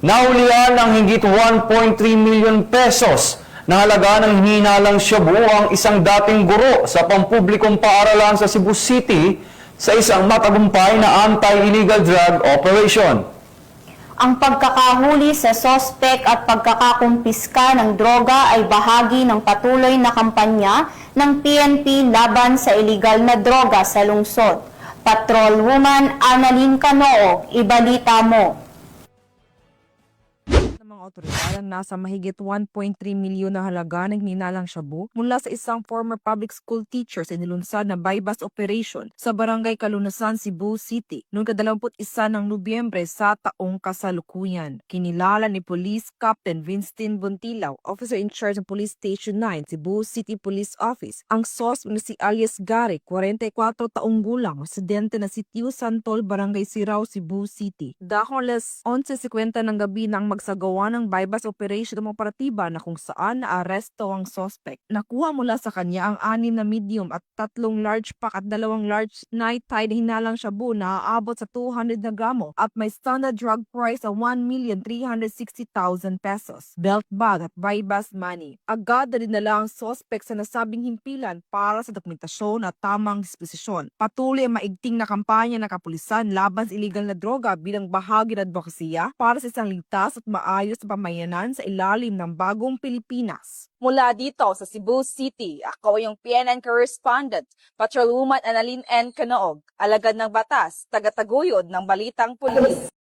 Nahulihan ng higit 1.3 million pesos na halaga ng hinalang shabu ang isang dating guro sa pampublikong paaralan sa Cebu City sa isang matagumpay na anti-illegal drug operation. Ang pagkakahuli sa sospek at pagkakakumpiska ng droga ay bahagi ng patuloy na kampanya ng PNP laban sa illegal na droga sa lungsod. Patrolwoman Annalyn Canoog, ibalita mo. Mga otoridad ang nasa mahigit 1.3 milyon na halaga ng hinalang shabu mula sa isang former public school teacher sa inilunsad na bypass operation sa Barangay Kalunasan, Cebu City noong 21 ng Nobyembre sa taong kasalukuyan. Kinilala ni Police Captain Vincent Buntilaw, officer in charge ng Police Station 9, Cebu City Police Office, ang suspect na si alias Gary, 44 taong gulang, residente na Sitio Santol, Barangay Sirao, Cebu City. Dahil alas 11:50 ng gabi nang magsagawa ng bypass operation ng operatiba na kung saan naaresto ang suspect. Nakuha mula sa kanya ang 6 na medium at 3 large pack at 2 large night-tide hinalang shabu na aabot sa 200 na gramo at may standard drug price sa 1,360,000 pesos, belt bag at bypass money. Agad na dinala ang suspect sa nasabing himpilan para sa dokumentasyon at tamang disposisyon. Patuloy ang maigting na kampanya ng kapulisan laban sa illegal na droga bilang bahagi ng advokasya para sa isang ligtas at maayos na pamayanan sa ilalim ng bagong Pilipinas. Mula dito sa Cebu City, ako yung PNN correspondent, Patrolwoman Annalyn N. Canoog, alagad ng batas, tagataguyod ng balitang pulis.